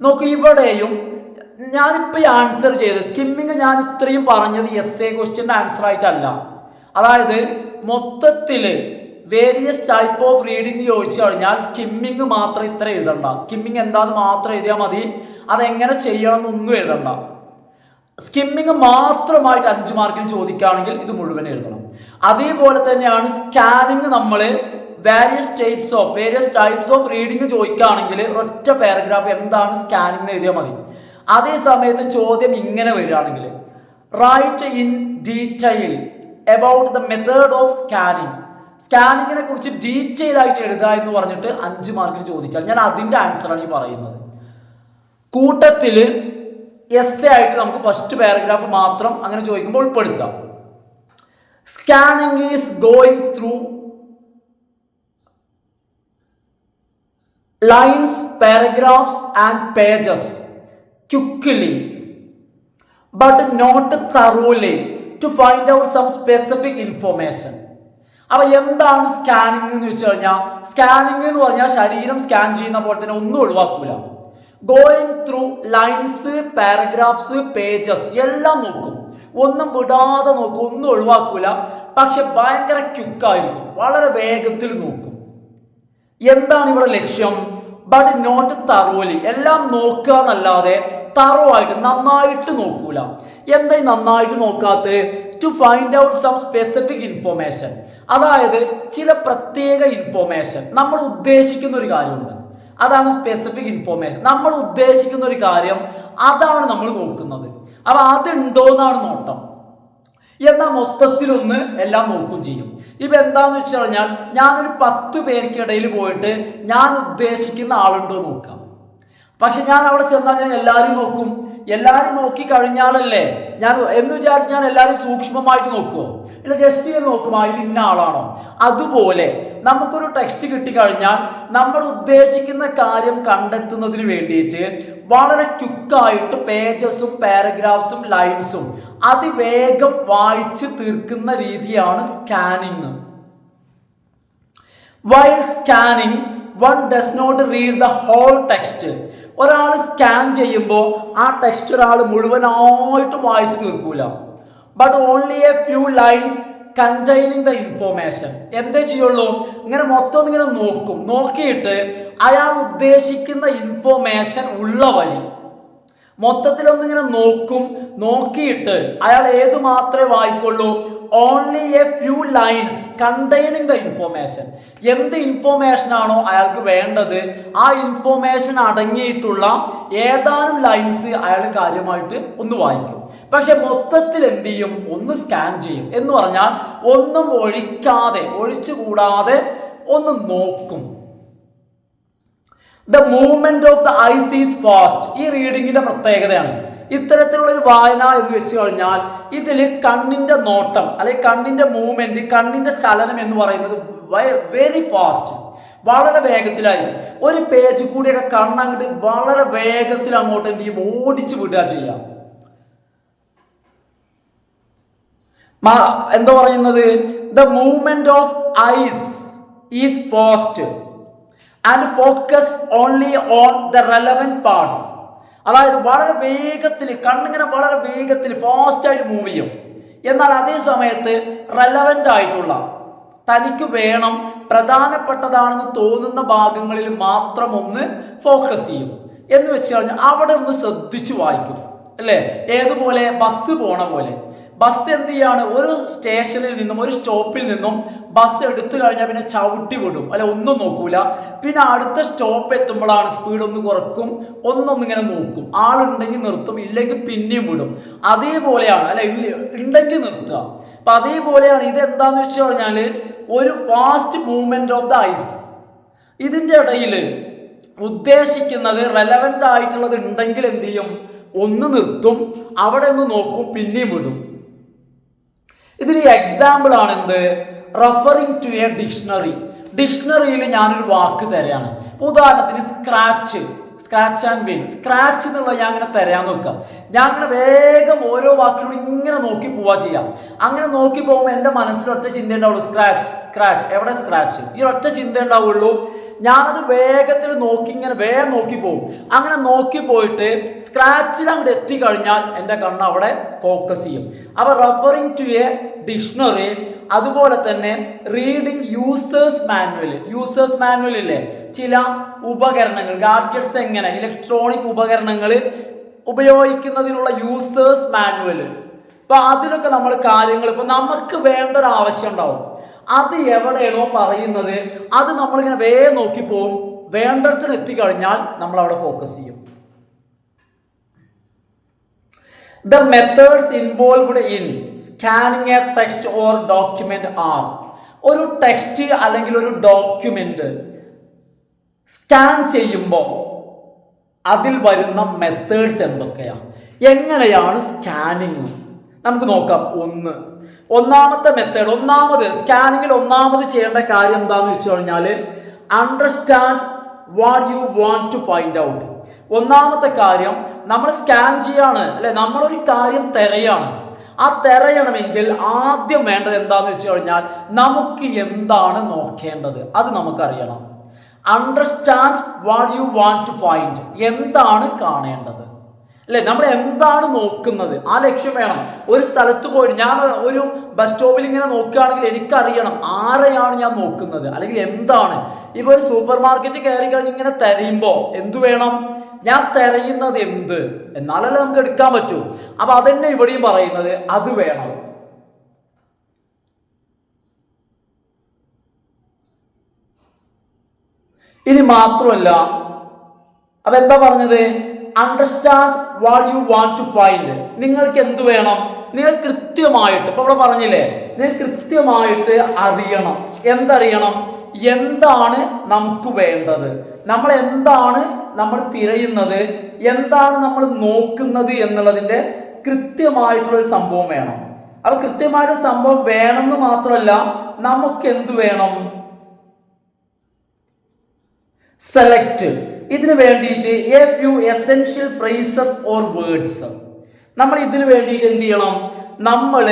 A: നോക്കൂ, ഇവിടെയും ഞാനിപ്പോൾ ഈ ആൻസർ ചെയ്ത് സ്കിമ്മിങ് ഞാൻ ഇത്രയും പറഞ്ഞത് എസ്എ ക്വസ്റ്റ്യൻ്റെ ആൻസർ ആയിട്ടല്ല. അതായത് മൊത്തത്തിൽ വേരിയസ് ടൈപ്പ് ഓഫ് റീഡിംഗ് ചോദിച്ചു കഴിഞ്ഞാൽ സ്കിമ്മിങ് മാത്രം ഇത്ര എഴുതണ്ട. സ്കിമ്മിങ് എന്താന്ന് മാത്രം എഴുതിയാൽ മതി, അതെങ്ങനെ ചെയ്യണം എന്നൊന്നും എഴുതണ്ട. സ്കിമ്മിങ് മാത്രമായിട്ട് 5 മാർക്കിന് ചോദിക്കുകയാണെങ്കിൽ ഇത് മുഴുവൻ എഴുതണം. അതേപോലെ തന്നെയാണ് സ്കാനിങ്. നമ്മൾ വേരിയസ് ടൈപ്സ് ഓഫ് റീഡിംഗ് ചോദിക്കുകയാണെങ്കിൽ ഒറ്റ പാരഗ്രാഫ് എന്താണ് സ്കാനിങ് എഴുതിയാൽ മതി. അതേ സമയത്ത് ചോദ്യം ഇങ്ങനെ വരികയാണെങ്കിൽ write in detail about the method of scanning, സ്കാനിങ്ങിനെ കുറിച്ച് ഡീറ്റെയിൽ ആയിട്ട് എഴുതുക എന്ന് പറഞ്ഞിട്ട് 5 മാർക്കിന് ചോദിച്ചാൽ ഞാൻ അതിന്റെ ആൻസറാണ് ഈ പറയുന്നത്. കൂട്ടത്തിൽ എസ്സേ ആയിട്ട് നമുക്ക് ഫസ്റ്റ് പാരഗ്രാഫ് മാത്രം അങ്ങനെ ചോദിക്കുമ്പോൾ ഉൾപ്പെടുത്താം. Scanning is going through lines, paragraphs and pages quickly but not thoroughly to find out some specific information. അപ്പൊ എന്താണ് സ്കാനിങ് എന്ന് വെച്ച് കഴിഞ്ഞാൽ, സ്കാനിങ് എന്ന് പറഞ്ഞാൽ ശരീരം സ്കാൻ ചെയ്യുന്ന പോലെ തന്നെ ഒന്നും ഒഴിവാക്കൂല. Going through lines, paragraphs, pages എല്ലാം നോക്കും, ഒന്നും വിടാതെ നോക്കും, ഒന്നും ഒഴിവാക്കൂല. പക്ഷെ ഭയങ്കര ക്വിക്കായിരിക്കും, വളരെ വേഗത്തിൽ നോക്കും. എന്താണ് ഇവിടെ ലക്ഷ്യം? ബട്ട് നോട്ട് thoroughly, എല്ലാം നോക്കുക എന്നല്ലാതെ തറോ ആയിട്ട് നന്നായിട്ട് നോക്കൂല. എന്താ നന്നായിട്ട് നോക്കാത്ത? To find out some specific information, അതായത് ചില പ്രത്യേക ഇൻഫോർമേഷൻ, നമ്മൾ ഉദ്ദേശിക്കുന്ന ഒരു കാര്യമുണ്ട്, അതാണ് സ്പെസിഫിക് ഇൻഫോർമേഷൻ. നമ്മൾ ഉദ്ദേശിക്കുന്ന ഒരു കാര്യം അതാണ് നമ്മൾ നോക്കുന്നത്. അപ്പൊ അതുണ്ടോന്നാണ് നോട്ടം. എന്നാൽ മൊത്തത്തിലൊന്ന് എല്ലാം നോക്കും ചെയ്യും. ഇപ്പൊ എന്താന്ന് വെച്ച് കഴിഞ്ഞാൽ ഞാനൊരു 10 പേർക്കിടയിൽ പോയിട്ട് ഞാൻ ഉദ്ദേശിക്കുന്ന ആളുണ്ടോ നോക്കാം. പക്ഷെ ഞാൻ അവിടെ ചെന്നാൽ ഞാൻ എല്ലാവരും നോക്കും. എല്ലാവരും നോക്കി കഴിഞ്ഞാലല്ലേ ഞാൻ എന്ന് വിചാരിച്ച് ഞാൻ എല്ലാവരും സൂക്ഷ്മമായിട്ട് നോക്കുമോ? ഇല്ല, ജസ്റ്റ് ചെയ്ത് നോക്കും അതിൽ ഇന്ന ആളാണോ. അതുപോലെ നമുക്കൊരു ടെക്സ്റ്റ് കിട്ടിക്കഴിഞ്ഞാൽ നമ്മൾ ഉദ്ദേശിക്കുന്ന കാര്യം കണ്ടെത്തുന്നതിന് വേണ്ടിയിട്ട് വളരെ ക്വിക്കായിട്ട് പേജസും പാരഗ്രാഫ്സും ലൈൻസും അതിവേഗം വായിച്ച് തീർക്കുന്ന രീതിയാണ് scanning. While scanning one does not read the whole text. ഒരാൾ സ്കാൻ ചെയ്യുമ്പോൾ ആ ടെക്സ്റ്റ് ഒരാൾ മുഴുവനായിട്ട് വായിച്ചു തീർക്കൂല. But only a few lines containing the information. എന്തേ ചെയ്യുള്ളൂ? ഇങ്ങനെ മൊത്തം ഇങ്ങനെ നോക്കും, നോക്കിയിട്ട് അയാൾ ഉദ്ദേശിക്കുന്ന ഇൻഫോർമേഷൻ ഉള്ള വഴി മൊത്തത്തിലൊന്നിങ്ങനെ നോക്കും. നോക്കിയിട്ട് അയാൾ ഏത് മാത്രമേ വായിക്കുള്ളൂ? Only a few lines containing the information. എന്ത് ഇൻഫോർമേഷൻ ആണോ അയാൾക്ക് വേണ്ടത് ആ ഇൻഫോർമേഷൻ അടങ്ങിയിട്ടുള്ള ഏതാനും ലൈൻസ് അയാൾ കാര്യമായിട്ട് ഒന്ന് വായിക്കും. പക്ഷെ മൊത്തത്തിൽ എന്ത് ചെയ്യും? ഒന്ന് സ്കാൻ ചെയ്യും. എന്ന് പറഞ്ഞാൽ ഒന്നും ഒഴിച്ചുകൂടാതെ ഒന്ന് നോക്കും. The movement of the eyes is fast. ഈ റീഡിങ്ങിന്റെ പ്രത്യേകതയാണ്. ഇത്തരത്തിലുള്ള ഒരു വായന എന്ന് വെച്ച് കഴിഞ്ഞാൽ ഇതിൽ കണ്ണിന്റെ നോട്ടം അല്ലെങ്കിൽ കണ്ണിന്റെ മൂവ്മെന്റ്, കണ്ണിന്റെ ചലനം എന്ന് പറയുന്നത് വെരി ഫാസ്റ്റ്, വളരെ വേഗത്തിലായിരിക്കും. ഒരു പേജ് കൂടിയൊക്കെ കണ്ണങ്ങോട്ട് വളരെ വേഗത്തിൽ അങ്ങോട്ട് എന്ത് ചെയ്യും, ഓടിച്ചു വിടുക ചെയ്യാം. എന്താ പറയുന്നത്, the movement of eyes is fast and focus only on the relevant parts. അതായത് വളരെ വേഗത്തിൽ കണ്ണിങ്ങനെ വളരെ വേഗത്തിൽ ഫാസ്റ്റ് ആയിട്ട് മൂവ് ചെയ്യും. എന്നാൽ അതേ സമയത്ത് റെലവന്റ് ആയിട്ടുള്ള തനിക്ക് വേണം പ്രധാനപ്പെട്ടതാണെന്ന് തോന്നുന്ന ഭാഗങ്ങളിൽ മാത്രം ഒന്ന് ഫോക്കസ് ചെയ്യും. എന്ന് വെച്ച് കഴിഞ്ഞാൽ അവിടെ ഒന്ന് ശ്രദ്ധിച്ചു വായിക്കും അല്ലേ. ഏതുപോലെ ബസ് പോണ പോലെ ബസ് എന്ത് ചെയ്യാണ്, ഒരു സ്റ്റേഷനിൽ നിന്നും ഒരു സ്റ്റോപ്പിൽ നിന്നും ബസ് എടുത്തു കഴിഞ്ഞാൽ പിന്നെ ചവിട്ടി വിടും അല്ലെ, ഒന്നും നോക്കൂല. പിന്നെ അടുത്ത സ്റ്റോപ്പ് എത്തുമ്പോഴാണ് സ്പീഡ് ഒന്ന് കുറക്കും, ഒന്നൊന്നിങ്ങനെ നോക്കും. ആളുണ്ടെങ്കിൽ നിർത്തും, ഇല്ലെങ്കിൽ പിന്നെയും വിടും. അതേപോലെയാണ് അല്ലെ, ഉണ്ടെങ്കിൽ നിർത്തുക. അപ്പൊ അതേപോലെയാണ് ഇത്. എന്താന്ന് വെച്ച് കഴിഞ്ഞാൽ ഒരു fast movement of the eyes. ഇതിന്റെ ഇടയിൽ ഉദ്ദേശിക്കുന്നത് റെലവന്റ് ആയിട്ടുള്ളത് ഉണ്ടെങ്കിൽ എന്ത് ചെയ്യും, ഒന്ന് നിർത്തും, അവിടെ ഒന്ന് നോക്കും, പിന്നെയും വിടും. ഇതിന് എക്സാമ്പിൾ ആണ് എന്ത്, റെഫറിങ് ടു എ ഡിക്ഷണറി. ഡിക്ഷണറിയിൽ ഞാനൊരു വാക്ക് തരാണ്. ഉദാഹരണത്തിന് scratch, scratch and win. Scratch എന്നുള്ളത് ഞാൻ അങ്ങനെ തരാൻ നോക്കാം. ഞാൻ അങ്ങനെ വേഗം ഓരോ വാക്കിലൂടെ ഇങ്ങനെ നോക്കി പോവാ ചെയ്യാം. അങ്ങനെ നോക്കി പോകുമ്പോൾ എൻ്റെ മനസ്സിൽ ഒറ്റ ചിന്ത ഉണ്ടാവുള്ളൂ, സ്ക്രാച്ച് സ്ക്രാച്ച്, എവിടെ സ്ക്രാച്ച്, ഈ ഒറ്റ ചിന്ത ഉണ്ടാവുള്ളൂ. ഞാനത് വേഗത്തിൽ നോക്കി ഇങ്ങനെ വേഗം നോക്കി പോകും. അങ്ങനെ നോക്കി പോയിട്ട് സ്ക്രാച്ചിൽ അങ്ങോട്ട് എത്തിക്കഴിഞ്ഞാൽ എൻ്റെ കണ്ണ് അവിടെ ഫോക്കസ് ചെയ്യും. അപ്പൊ റെഫറിങ് ടു എ ഡിക്ഷണറി, അതുപോലെ തന്നെ reading users manual. Users manual ഇല്ലേ, ചില ഉപകരണങ്ങൾ, ഗാഡ്ജറ്റ്സ് എങ്ങനെ ഇലക്ട്രോണിക് ഉപകരണങ്ങൾ ഉപയോഗിക്കുന്നതിനുള്ള യൂസേഴ്സ് മാനുവൽ. അപ്പൊ അതിലൊക്കെ നമ്മൾ കാര്യങ്ങൾ ഇപ്പൊ നമുക്ക് വേണ്ട ഒരു ആവശ്യം ഉണ്ടാവും. അത് എവിടെയാണോ പറയുന്നത് അത് നമ്മളിങ്ങനെ വേഗം നോക്കി പോകും. വേണ്ടടത്തിന് എത്തിക്കഴിഞ്ഞാൽ നമ്മൾ അവിടെ ഫോക്കസ് ചെയ്യും. The methods involved in scanning a text or document are. ഒരു ടെക്സ്റ്റ് അല്ലെങ്കിൽ ഒരു ഡോക്യുമെന്റ് സ്കാൻ ചെയ്യുമ്പോൾ അതിൽ വരുന്ന മെത്തേഡ്സ് എന്തൊക്കെയാണ്, എങ്ങനെയാണ് സ്കാനിങ്, നമുക്ക് നോക്കാം. ഒന്നാമത്തെ മെത്തേഡ്, സ്കാനിങ്ങിൽ ഒന്നാമത് ചെയ്യേണ്ട കാര്യം എന്താണെന്ന് വെച്ച് കഴിഞ്ഞാൽ understand what you want to find out. ഒന്നാമത്തെ കാര്യം, നമ്മൾ സ്കാൻ ചെയ്യാണ് അല്ലെ, നമ്മളൊരു കാര്യം തിരയാണ്. ആ തിരയണമെങ്കിൽ ആദ്യം വേണ്ടത് എന്താന്ന് വെച്ച് കഴിഞ്ഞാൽ നമുക്ക് എന്താണ് നോക്കേണ്ടത് അത് നമുക്കറിയണം. Understand what you want to find, എന്താണ് കാണേണ്ടത് അല്ലെ, നമ്മൾ എന്താണ് നോക്കുന്നത് ആ ലക്ഷ്യം വേണം. ഒരു സ്ഥലത്ത് പോയിട്ട് ഞാൻ ഒരു ബസ് സ്റ്റോപ്പിൽ ഇങ്ങനെ നോക്കുകയാണെങ്കിൽ എനിക്കറിയണം ആരെയാണ് ഞാൻ നോക്കുന്നത് അല്ലെങ്കിൽ എന്താണ്. ഇപ്പൊ ഒരു സൂപ്പർ മാർക്കറ്റ് കയറി കഴിഞ്ഞ് ഇങ്ങനെ തിരയുമ്പോൾ എന്തു വേണം, ഞാൻ തിരയുന്നത് എന്ത്, എന്നാലല്ലേ നമുക്ക് എടുക്കാൻ പറ്റൂ. അപ്പൊ അതന്നെ ഇവിടെയും പറയുന്നത്, അത് വേണം. ഇനി മാത്രമല്ല, അപ്പൊ എന്താ പറഞ്ഞത്, understand what you want to find. നിങ്ങൾക്ക് എന്ത് വേണം, നിങ്ങൾ കൃത്യമായിട്ട്, ഇപ്പൊ ഇവിടെ പറഞ്ഞില്ലേ, നിങ്ങൾ കൃത്യമായിട്ട് അറിയണം. എന്തറിയണം, എന്താണ് നമുക്ക് വേണ്ടത്, നമ്മൾ എന്താണ് നമ്മൾ തിരയുന്നത്, എന്താണ് നമ്മൾ നോക്കുന്നത് എന്നുള്ളതിന്റെ കൃത്യമായിട്ടുള്ളൊരു സംഭവം വേണം. അപ്പൊ കൃത്യമായിട്ടൊരു സംഭവം വേണമെന്ന് മാത്രമല്ല, നമുക്ക് എന്ത് വേണം, സെലക്ട്. ഇതിന് വേണ്ടിയിട്ട് A few essential phrases or words. നമ്മൾ ഇതിന് വേണ്ടിയിട്ട് എന്ത് ചെയ്യണം, നമ്മൾ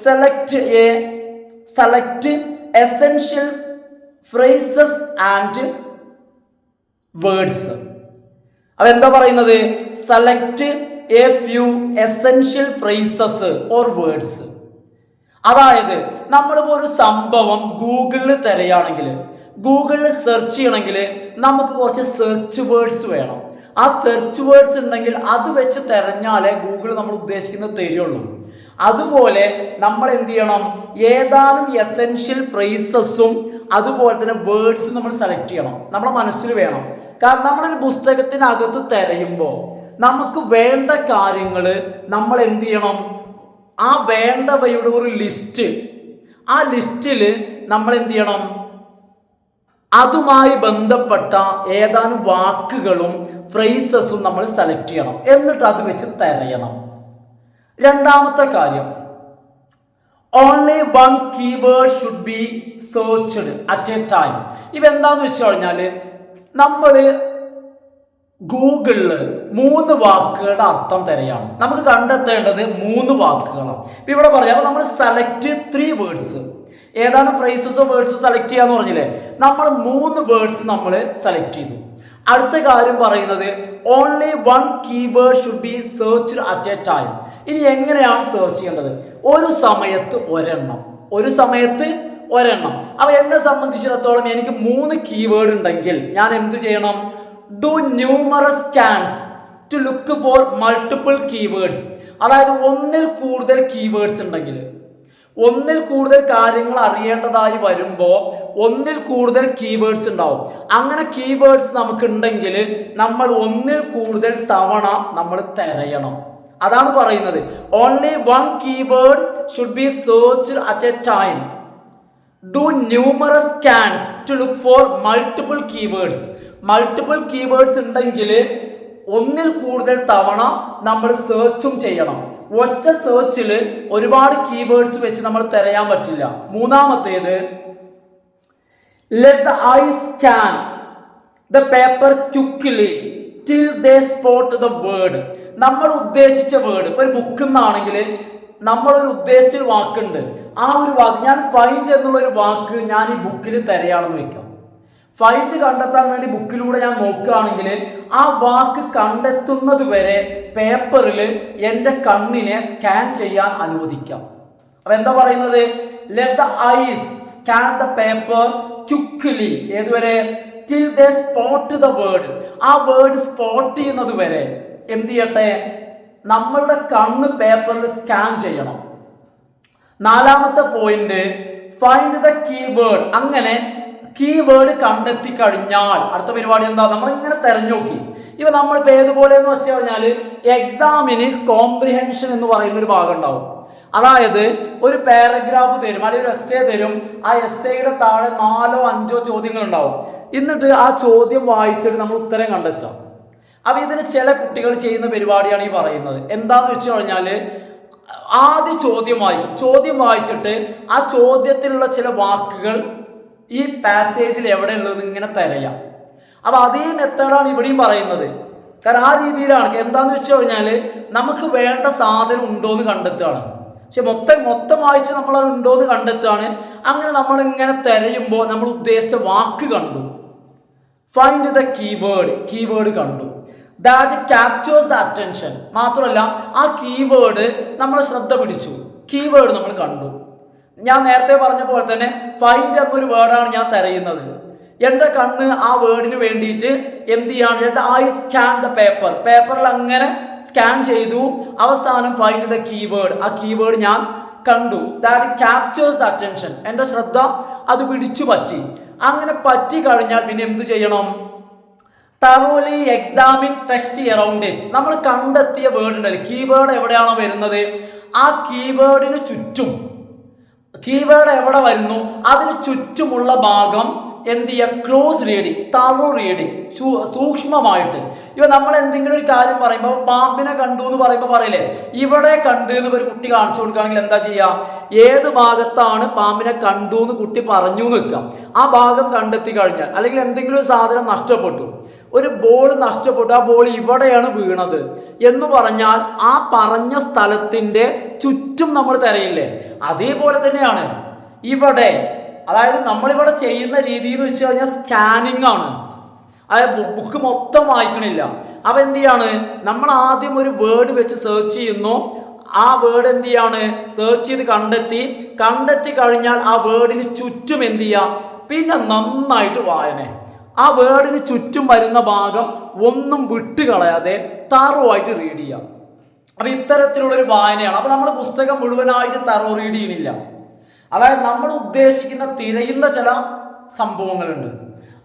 A: select essential phrases and words. അപ്പൊ എന്താ പറയുന്നത്, select A few essential phrases or words. അതായത് നമ്മളിപ്പോ ഒരു സംഭവം ഗൂഗിളിൽ തിരയാണെങ്കിൽ, ഗൂഗിളിൽ സെർച്ച് ചെയ്യണമെങ്കിൽ നമുക്ക് കുറച്ച് സെർച്ച് വേർഡ്സ് വേണം. ആ സെർച്ച് വേർഡ്സ് ഉണ്ടെങ്കിൽ അത് വെച്ച് തിരഞ്ഞാലേ ഗൂഗിൾ നമ്മൾ ഉദ്ദേശിക്കുന്നത് തരുള്ളൂ. അതുപോലെ നമ്മൾ എന്ത് ചെയ്യണം, ഏതാനും എസെൻഷ്യൽ ഫ്രേസസും അതുപോലെ തന്നെ വേർഡ്സും നമ്മൾ സെലക്ട് ചെയ്യണം, നമ്മുടെ മനസ്സിൽ വേണം. കാരണം നമ്മളൊരു പുസ്തകത്തിനകത്ത് തിരയുമ്പോൾ നമുക്ക് വേണ്ട കാര്യങ്ങൾ നമ്മൾ എന്ത് ചെയ്യണം, ആ വേണ്ടവയുടെ ഒരു ലിസ്റ്റ്, ആ ലിസ്റ്റിൽ നമ്മൾ എന്ത് ചെയ്യണം, അതുമായി ബന്ധപ്പെട്ട ഏതാനും വാക്കുകളും ഫ്രേസസും നമ്മൾ സെലക്ട് ചെയ്യണം. എന്നിട്ട് അത് വെച്ച് തിരയണം. രണ്ടാമത്തെ കാര്യം, only one keyword should be searched at a time. ഇതെന്താന്ന് വെച്ച് കഴിഞ്ഞാൽ നമ്മൾ ഗൂഗിളിൽ 3 വാക്കുകളുടെ അർത്ഥം തിരയാണ്. നമുക്ക് കണ്ടെത്തേണ്ടത് 3 വാക്കുകളാണ്. ഇപ്പം ഇവിടെ പറയാം, അപ്പോൾ നമ്മൾ സെലക്ട് 3 വേർഡ്സ്. ഏതാനും ഫ്രേസസോ വേർഡ്സോ സെലക്ട് ചെയ്യാന്ന് പറഞ്ഞില്ലേ, നമ്മൾ 3 വേർഡ്സ് നമ്മൾ സെലക്ട് ചെയ്തു. അടുത്ത കാര്യം പറയുന്നത് only one keyword should be searched at a time. ഇനി എങ്ങനെയാണ് സെർച്ച് ചെയ്യേണ്ടത്? ഒരു സമയത്ത് ഒരെണ്ണം. അപ്പോൾ എന്നെ സംബന്ധിച്ചിടത്തോളം എനിക്ക് 3 കീവേഡ് ഉണ്ടെങ്കിൽ ഞാൻ എന്ത് ചെയ്യണം? Do numerous scans to look for multiple keywords. അതായത് ഒന്നിൽ കൂടുതൽ കീവേഡ്സ് ഉണ്ടെങ്കിൽ, ഒന്നിൽ കൂടുതൽ കാര്യങ്ങൾ അറിയേണ്ടതായി വരുമ്പോൾ ഒന്നിൽ കൂടുതൽ കീവേഡ്സ് ഉണ്ടാവും. അങ്ങനെ കീവേഡ്സ് നമുക്ക് ഉണ്ടെങ്കിൽ നമ്മൾ ഒന്നിൽ കൂടുതൽ തവണ നമ്മൾ തിരയണം. അതാണ് പറയുന്നത് only one keyword should be searched at a time. Do numerous scans to look for multiple keywords. Multiple keywords ഉണ്ടെങ്കിൽ ഒന്നിൽ കൂടുതൽ തവണ നമ്മൾ സെർച്ചും ചെയ്യണം. ഒറ്റ സെർച്ചിൽ ഒരുപാട് കീവേഡ്സ് വെച്ച് നമ്മൾ തിരയാൻ പറ്റില്ല. മൂന്നാമത്തേത്, let the eyes scan the paper quickly till they spot the word. നമ്മൾ ഉദ്ദേശിച്ച വേർഡ്, ഇപ്പൊ ഒരു ബുക്കിൽ നിന്നാണെങ്കിൽ നമ്മളൊരു ഉദ്ദേശിച്ച വാക്കുണ്ട്, ആ ഒരു വാക്ക് ഞാൻ ഫൈൻഡ് എന്നുള്ളൊരു വാക്ക് ഞാൻ ഈ ബുക്കിൽ തിരയാണെന്ന് വെക്കാം. ഫൈൻഡ് കണ്ടെത്താൻ വേണ്ടി ബുക്കിലൂടെ ഞാൻ നോക്കുകയാണെങ്കിൽ ആ വാക്ക് കണ്ടെത്തുന്നത് വരെ പേപ്പറിൽ എൻ്റെ കണ്ണിനെ സ്കാൻ ചെയ്യാൻ അനുവദിക്കാം. അപ്പൊ എന്താ പറയുന്നത്? Let the eyes scan the paper quickly. ഏതുവരെ? Till they spot the word. ആ വേർഡ് സ്പോട്ട് ചെയ്യുന്നത് വരെ എന്ത് ചെയ്യട്ടെ? നമ്മളുടെ കണ്ണ് പേപ്പറിൽ സ്കാൻ ചെയ്യണം. നാലാമത്തെ പോയിന്റ്, ഫൈൻഡ് ദ കീവേഡ്. അങ്ങനെ കീവേഡ് കണ്ടെത്തി കഴിഞ്ഞാൽ അടുത്ത പരിപാടി എന്താ? നമ്മൾ ഇങ്ങനെ തെരഞ്ഞു നോക്കി. ഇവ നമ്മളിപ്പോ ഏതുപോലെ എന്ന് വെച്ച് കഴിഞ്ഞാൽ എക്സാമിന് കോംപ്രിഹെൻഷൻ എന്ന് പറയുന്ന ഒരു ഭാഗം ഉണ്ടാവും. അതായത് ഒരു പാരഗ്രാഫ് തരും, അല്ലെങ്കിൽ ഒരു എസ്സേ തരും. ആ എസ്സേയുടെ താഴെ 4 or 5 ചോദ്യങ്ങൾ ഉണ്ടാവും. എന്നിട്ട് ആ ചോദ്യം വായിച്ചിട്ട് നമ്മൾ ഉത്തരം കണ്ടെത്താം. അപ്പൊ ഇതിന് ചില കുട്ടികൾ ചെയ്യുന്ന പരിപാടിയാണ് ഈ പറയുന്നത്. എന്താന്ന് വെച്ച് കഴിഞ്ഞാൽ ആദ്യ ചോദ്യം വായിച്ചിട്ട് ആ ചോദ്യത്തിലുള്ള ചില വാക്കുകൾ ഈ പാസേജിൽ എവിടെ ഉള്ളത് ഇങ്ങനെ തിരയാം. അപ്പൊ അതേ മെത്തേഡാണ് ഇവിടെയും പറയുന്നത്. കാരണം ആ രീതിയിലാണ്. എന്താന്ന് വെച്ച് കഴിഞ്ഞാൽ നമുക്ക് വേണ്ട സാധനം ഉണ്ടോന്ന് കണ്ടെത്തുകയാണ്. പക്ഷെ മൊത്തം വായിച്ച് നമ്മൾ അത് ഉണ്ടോന്ന് കണ്ടെത്തുകയാണ്. അങ്ങനെ നമ്മൾ ഇങ്ങനെ തിരയുമ്പോൾ നമ്മൾ ഉദ്ദേശിച്ച വാക്ക് കണ്ടു. ഫൈൻഡ് ദ കീവേഡ് കണ്ടു. That captures the attention. മാത്രമല്ല ആ കീവേഡ് നമ്മളെ ശ്രദ്ധ പിടിച്ചു. കീവേഡ് നമ്മൾ കണ്ടു. ഞാൻ നേരത്തെ പറഞ്ഞ പോലെ തന്നെ ഫൈൻഡ് എന്നൊരു വേർഡാണ് ഞാൻ തിരയുന്നത്. എൻ്റെ കണ്ണ് ആ വേർഡിന് വേണ്ടിയിട്ട് എന്ത് ചെയ്യാണ്? എൻ്റെ ഐ സ്കാൻ ദ പേപ്പറിൽ അങ്ങനെ സ്കാൻ ചെയ്തു. അവസാനം ഫൈൻഡ് ദ കീവേഡ്. ആ കീവേഡ് ഞാൻ കണ്ടു. That captures the attention. എൻ്റെ ശ്രദ്ധ അത് പിടിച്ചു പറ്റി. അങ്ങനെ പറ്റി കഴിഞ്ഞാൽ പിന്നെ എന്ത് ചെയ്യണം? thoroughly examine text around it. നമ്മൾ കണ്ടെത്തിയ വേർഡ് ഉണ്ടല്ലോ, കീവേഡ് എവിടെയാണോ വരുന്നത് ആ കീവേഡിന് ചുറ്റും, കീവേഡ് എവിടെ വരുന്നു അതിന് ചുറ്റുമുള്ള ഭാഗം എന്ത് ചെയ്യുക? ക്ലോസ് റീഡിങ്, തറോ റീഡിങ്, സൂക്ഷ്മമായിട്ട്. ഇവ നമ്മൾ എന്തെങ്കിലും ഒരു കാര്യം പറയുമ്പോൾ പാമ്പിനെ കണ്ടു എന്ന് പറയുമ്പോൾ പറയില്ലേ, ഇവിടെ കണ്ടു എന്ന് ഒരു കുട്ടി കാണിച്ചു കൊടുക്കുകയാണെങ്കിൽ എന്താ ചെയ്യുക? ഏത് ഭാഗത്താണ് പാമ്പിനെ കണ്ടു എന്ന് കുട്ടി പറഞ്ഞു എന്ന് വെക്കാം. ആ ഭാഗം കണ്ടെത്തി കഴിഞ്ഞാൽ, അല്ലെങ്കിൽ എന്തെങ്കിലും ഒരു സാധനം നഷ്ടപ്പെട്ടു, ഒരു ബോൾ നഷ്ടപ്പെട്ടു, ആ ബോൾ ഇവിടെയാണ് വീണത് എന്ന് പറഞ്ഞാൽ ആ പറഞ്ഞ സ്ഥലത്തിൻ്റെ ചുറ്റും നമ്മൾ തിരയില്ലേ, അതേപോലെ തന്നെയാണ് ഇവിടെ. അതായത് നമ്മളിവിടെ ചെയ്യുന്ന രീതി എന്ന് വെച്ച് കഴിഞ്ഞാൽ സ്കാനിങ് ആണ്. അതായത് ബുക്ക് മൊത്തം വായിക്കണില്ല. അപ്പം എന്ത് ചെയ്യാണ്? നമ്മൾ ആദ്യം ഒരു വേർഡ് വെച്ച് സെർച്ച് ചെയ്യുന്നു. ആ വേർഡ് എന്ത് ചെയ്യാണ്? സെർച്ച് ചെയ്ത് കണ്ടെത്തി കഴിഞ്ഞാൽ ആ വേർഡിന് ചുറ്റും എന്ത് ചെയ്യുക? പിന്നെ നന്നായിട്ട് വായന. ആ വേർഡിന് ചുറ്റും വരുന്ന ഭാഗം ഒന്നും വിട്ടുകളയാതെ തറവായിട്ട് റീഡ് ചെയ്യാം. അപ്പം ഇത്തരത്തിലുള്ളൊരു വായനയാണ്. അപ്പം നമ്മൾ പുസ്തകം മുഴുവനായിട്ട് തറവ് റീഡ് ചെയ്യണില്ല. അതായത് നമ്മൾ ഉദ്ദേശിക്കുന്ന തിരയുന്ന ചില സംഭവങ്ങളുണ്ട്,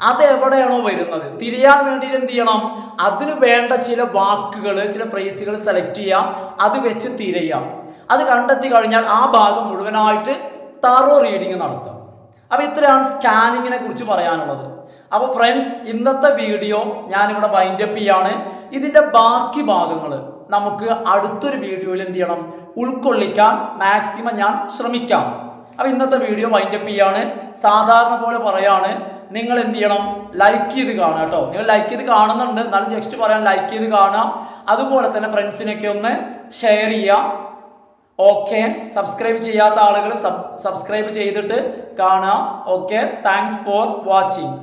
A: അത് എവിടെയാണോ വരുന്നത് തിരയാൻ വേണ്ടിയിട്ട് എന്ത് ചെയ്യണം? അതിന് വേണ്ട ചില വാക്കുകൾ, ചില ഫ്രേസുകൾ സെലക്ട് ചെയ്യാം, അത് വെച്ച് തിരയാം. അത് കണ്ടെത്തി കഴിഞ്ഞാൽ ആ ഭാഗം മുഴുവനായിട്ട് തറോ റീഡിങ് നടത്താം. അപ്പോൾ ഇത്രയാണ് സ്കാനിങ്ങിനെ കുറിച്ച് പറയാനുള്ളത്. അപ്പോൾ ഫ്രണ്ട്സ്, ഇന്നത്തെ വീഡിയോ ഞാനിവിടെ വൈൻഡപ്പ് ചെയ്യാണ്. ഇതിൻ്റെ ബാക്കി ഭാഗങ്ങൾ നമുക്ക് അടുത്തൊരു വീഡിയോയിൽ എന്ത് ചെയ്യണം, ഉൾക്കൊള്ളിക്കാൻ മാക്സിമം ഞാൻ ശ്രമിക്കാം. അപ്പോൾ ഇന്നത്തെ വീഡിയോ വൈൻഡപ്പ് ചെയ്യാണ്. സാധാരണ പോലെ പറയാണ്, നിങ്ങൾ എന്ത് ചെയ്യണം, ലൈക്ക് ചെയ്ത് കാണുക കേട്ടോ. നിങ്ങൾ ലൈക്ക് ചെയ്ത് കാണുന്നുണ്ട്, എന്നാലും ജസ്റ്റ് പറയാൻ ലൈക്ക് ചെയ്ത് കാണാം. അതുപോലെ തന്നെ ഫ്രണ്ട്സിനൊക്കെ ഒന്ന് ഷെയർ ചെയ്യുക. ഓക്കെ, സബ്സ്ക്രൈബ് ചെയ്യാത്ത ആളുകൾ സബ്സ്ക്രൈബ് ചെയ്തിട്ട് കാണുക. Okay, thanks for watching.